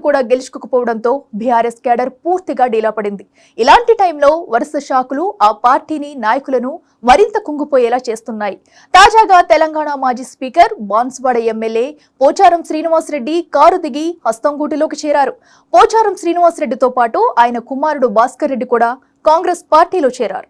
కూడా గెలుచుకోకపోవడంతో BRS cadre పూర్తిగా డీలా పడింది. ఇలాంటి టైంలో వరుస షాకులు ఆ పార్టీని నాయకులను మరింత కుంగిపోయేలా చేస్తున్నాయి. తాజాగా తెలంగాణ మాజీ speaker Banswada MLA Pocharam Srinivasa Reddy car దిగి హస్తంగూటిలోకి చేరారు. పోచారం శ్రీనివాసరెడ్డితో పాటు ఆయన కుమారుడు భాస్కర్ రెడ్డి కూడా కాంగ్రెస్ పార్టీలో చేరారు.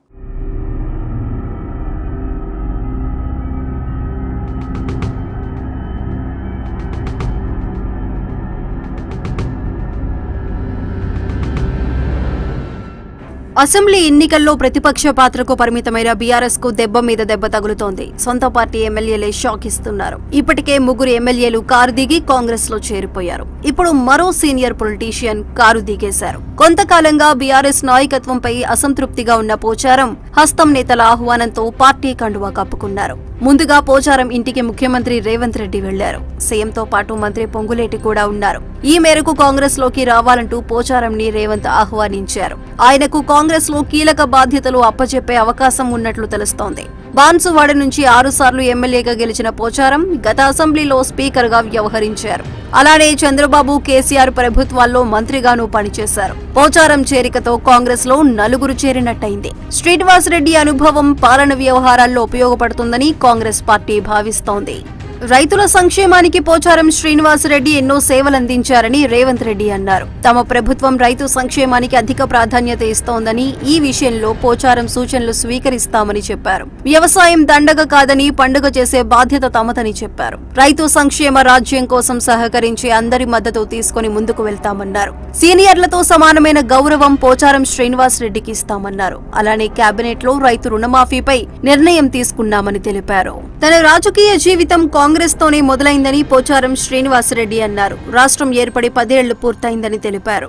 అసెంబ్లీ ఎన్నికల్లో ప్రతిపక్ష పాత్రకు పరిమితమైన బీఆర్ఎస్ కు దెబ్బ మీద దెబ్బ తగులుతోంది. సొంత పార్టీ ఎమ్మెల్యేలే షాక్ ఇస్తున్నారు. ఇప్పటికే 3 ఎమ్మెల్యేలు కారు దిగి కాంగ్రెస్ లో చేరిపోయారు. ఇప్పుడు మరో సీనియర్ పొలిటీషియన్ కారు దిగేశారు. కొంతకాలంగా బీఆర్ఎస్ నాయకత్వంపై అసంతృప్తిగా ఉన్న పోచారం హస్తం నేతల ఆహ్వానంతో పార్టీ కండువా కప్పుకున్నారు. ముందుగా పోచారం ఇంటికి ముఖ్యమంత్రి రేవంత్ రెడ్డి వెళ్లారు. సీఎంతో పాటు మంత్రి పొంగులేటి కూడా ఉన్నారు. ఈ మేరకు కాంగ్రెస్ లోకి రావాలంటూ పోచారంని రేవంత్ ఆహ్వానించారు. ఆయనకు కాంగ్రెస్ లో కీలక బాధ్యతలు అప్పచెప్పే అవకాశం ఉన్నట్లు తెలుస్తోంది. బాన్సువాడ నుంచి 6 సార్లు ఎమ్మెల్యేగా గెలిచిన పోచారం గత అసెంబ్లీలో స్పీకర్ గా వ్యవహరించారు. అలానే చంద్రబాబు, కేసీఆర్ ప్రభుత్వాల్లో మంత్రిగానూ పనిచేశారు. పోచారం చేరికతో కాంగ్రెస్ లో 4 చేరినట్టయింది. శ్రీనివాసరెడ్డి అనుభవం పాలన వ్యవహారాల్లో ఉపయోగపడుతుందని కాంగ్రెస్ పార్టీ భావిస్తోంది. రైతుల సంక్షేమానికి పోచారం శ్రీనివాసరెడ్డి ఎన్నో సేవలందించారని రేవంత్ రెడ్డి అన్నారు. తమ ప్రభుత్వం రైతు సంక్షేమానికి అధిక ప్రాధాన్యత ఇస్తోందని, ఈ విషయంలో పోచారం సూచనలు స్వీకరిస్తామని చెప్పారు. వ్యవసాయం దండగ కాదని, పండుగ చేసే బాధ్యత తమదని చెప్పారు. రైతు సంక్షేమ రాజ్యం కోసం సహకరించే అందరి మద్దతు తీసుకుని ముందుకు వెళ్తామన్నారు. సీనియర్లతో సమానమైన గౌరవం పోచారం శ్రీనివాసరెడ్డికి ఇస్తామన్నారు. అలానే కేబినెట్ లో రైతు రుణమాఫీపై నిర్ణయం తీసుకున్నామని తెలిపారు. తన రాజకీయ జీవితం కాంగ్రెస్ తోనే మొదలైందని పోచారం శ్రీనివాసరెడ్డి అన్నారు. రాష్ట్రం ఏర్పడి 10 ఏళ్లు పూర్తయిందని తెలిపారు.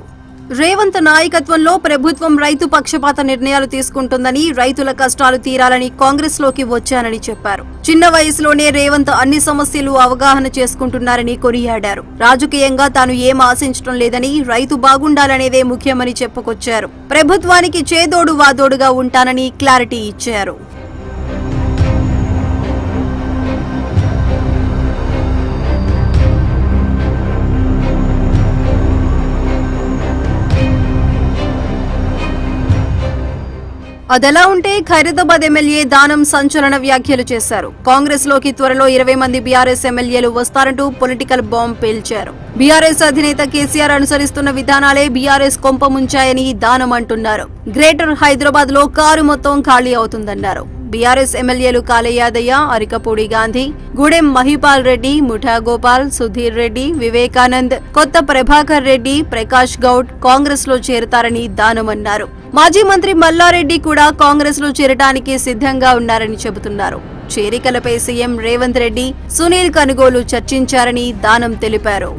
రేవంత్ నాయకత్వంలో ప్రభుత్వం రైతు పక్షపాత నిర్ణయాలు తీసుకుంటుందని, రైతుల కష్టాలు తీరాలని కాంగ్రెస్ లోకి వచ్చానని చెప్పారు. చిన్న వయసులోనే రేవంత్ అన్ని సమస్యలు అవగాహన చేసుకుంటున్నారని కొనియాడారు. రాజకీయంగా తాను ఏం ఆశించడం లేదని, రైతు బాగుండాలనేదే ముఖ్యమని చెప్పుకొచ్చారు. ప్రభుత్వానికి చేదోడు వాదోడుగా ఉంటానని క్లారిటీ ఇచ్చారు. అదలా ఉంటే ఖైరతాబాద్ ఎమ్మెల్యే దానం సంచలన వ్యాఖ్యలు చేశారు. కాంగ్రెస్ లోకి త్వరలో 20 మంది బీఆర్ఎస్ ఎమ్మెల్యేలు వస్తారంటూ పొలిటికల్ బాంబ్ పేల్చారు. బీఆర్ఎస్ అధినేత కేసీఆర్ అనుసరిస్తున్న విధానాలే బీఆర్ఎస్ కొంప ముంచాయని దానం అంటున్నారు. గ్రేటర్ హైదరాబాద్ లో కారు మొత్తం ఖాళీ అవుతుందన్నారు. బీఆర్ఎస్ ఎమ్మెల్యేలు కాళయాదయ్య, అరికపూడి గాంధీ, గూడెం మహిపాల్ రెడ్డి, ముఠా గోపాల్, సుధీర్ రెడ్డి, వివేకానంద్, కొత్త ప్రభాకర్ రెడ్డి, ప్రకాష్ గౌడ్ కాంగ్రెస్ లో చేరతారని దానం అన్నారు. మాజీ మంత్రి మల్లారెడ్డి కూడా కాంగ్రెస్ లో చేరటానికి సిద్ధంగా ఉన్నారని చెబుతున్నారు. చేరికలపై సీఎం రేవంత్ రెడ్డి, సునీల్ కనుగోలు చర్చించారని దానం తెలిపారు.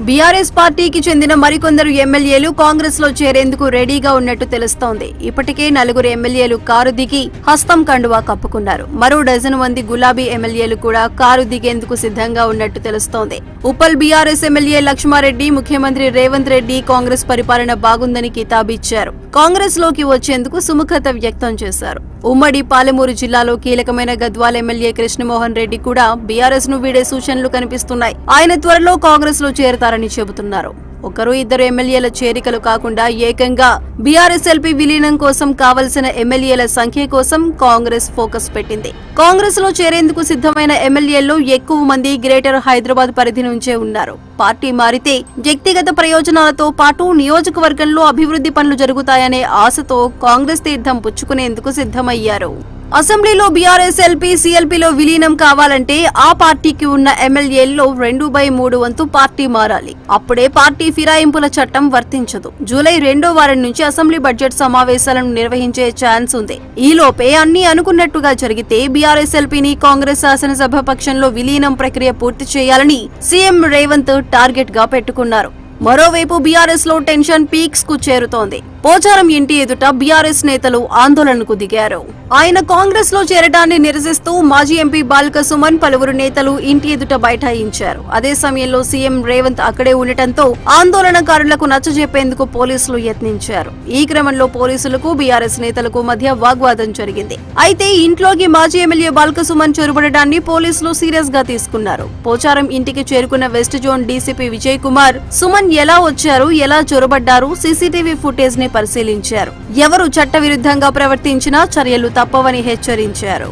బీఆర్ఎస్ పార్టీకి చెందిన మరికొందరు ఎమ్మెల్యేలు కాంగ్రెస్ లో చేరేందుకు రెడీగా ఉన్నట్టు తెలుస్తోంది. ఇప్పటికే 4 ఎమ్మెల్యేలు కారు దిగి హస్తం కండువా కప్పుకున్నారు. మరో 12 మంది గులాబీ ఎమ్మెల్యేలు కూడా కారు దిగేందుకు సిద్ధంగా ఉన్నట్టు తెలుస్తోంది. ఉప్పల్ బీఆర్ఎస్ ఎమ్మెల్యే లక్ష్మారెడ్డి ముఖ్యమంత్రి రేవంత్ రెడ్డి కాంగ్రెస్ పరిపాలన బాగుందని కితాబిచ్చారు. కాంగ్రెస్ లోకి వచ్చేందుకు సుముఖత వ్యక్తం చేశారు. ఉమ్మడి పాలమూరు జిల్లాలో కీలకమైన గద్వాల ఎమ్మెల్యే కృష్ణమోహన్ రెడ్డి కూడా బీఆర్ఎస్ ను వీడే సూచనలు కనిపిస్తున్నాయి. ఆయన త్వరలో కాంగ్రెస్ లో చేరతారని చెబుతున్నారు. 1-2 ఎమ్మెల్యేల చేరికలు కాకుండా ఏకంగా బీఆర్ఎస్ ఎల్పీ విలీనం కోసం కావలసిన ఎమ్మెల్యేల సంఖ్య కోసం కాంగ్రెస్ ఫోకస్ పెట్టింది. కాంగ్రెస్ లో చేరేందుకు సిద్ధమైన ఎమ్మెల్యేల్లో ఎక్కువ మంది గ్రేటర్ హైదరాబాద్ పరిధి నుంచే ఉన్నారు. పార్టీ మారితే వ్యక్తిగత ప్రయోజనాలతో పాటు నియోజకవర్గంలో అభివృద్ధి పనులు జరుగుతాయనే ఆశతో కాంగ్రెస్ తీర్థం పుచ్చుకునేందుకు సిద్ధమయ్యారు. అసెంబ్లీలో బీఆర్ఎస్ ఎల్పీ, సీఎల్పీలో విలీనం కావాలంటే ఆ పార్టీకి ఉన్న ఎమ్మెల్యేల్లో 2/3 వంతు పార్టీ మారాలి. అప్పుడే పార్టీ ఫిరాయింపుల చట్టం వర్తించదు. జూలై 2వ వారం నుంచి అసెంబ్లీ బడ్జెట్ సమావేశాలను నిర్వహించే ఛాన్స్ ఉంది. ఈలోపే అన్ని అనుకున్నట్టుగా జరిగితే బీఆర్ఎస్ ఎల్పీని కాంగ్రెస్ శాసనసభ పక్షంలో విలీనం ప్రక్రియ పూర్తి చేయాలని సీఎం రేవంత్ టార్గెట్ గా పెట్టుకున్నారు. మరోవైపు బీఆర్ఎస్ లో టెన్షన్ పీక్స్ కు చేరుతోంది. పోచారం ఇంటి ఎదుట బీఆర్ఎస్ నేతలు ఆందోళనకు దిగారు. ఆయన కాంగ్రెస్ లో చేరడాన్ని నిరసిస్తూ మాజీ ఎంపీ బాల్క సుమన్ పలువురు నేతలు ఇంటి ఎదుట బైఠాయించారు. అదే సమయంలో సీఎం రేవంత్ అక్కడే ఉండటంతో ఆందోళనకారులకు నచ్చజెప్పేందుకు పోలీసులు యత్నించారు. ఈ క్రమంలో పోలీసులకు బీఆర్ఎస్ నేతలకు మధ్య వాగ్వాదం జరిగింది. అయితే ఇంట్లోకి మాజీ ఎమ్మెల్యే బాల్క సుమన్ చొరబడడాన్ని పోలీసులు సీరియస్ గా తీసుకున్నారు. పోచారం ఇంటికి చేరుకున్న west zone DCP Vijay Kumar Suman ఎలా వచ్చారు, ఎలా చొరబడ్డారు, సీసీటీవీ ఫుటేజ్ ని పరిశీలించారు. ఎవరు చట్టవిరుద్ధంగా ప్రవర్తించినా చర్యలు తప్పవని హెచ్చరించారు.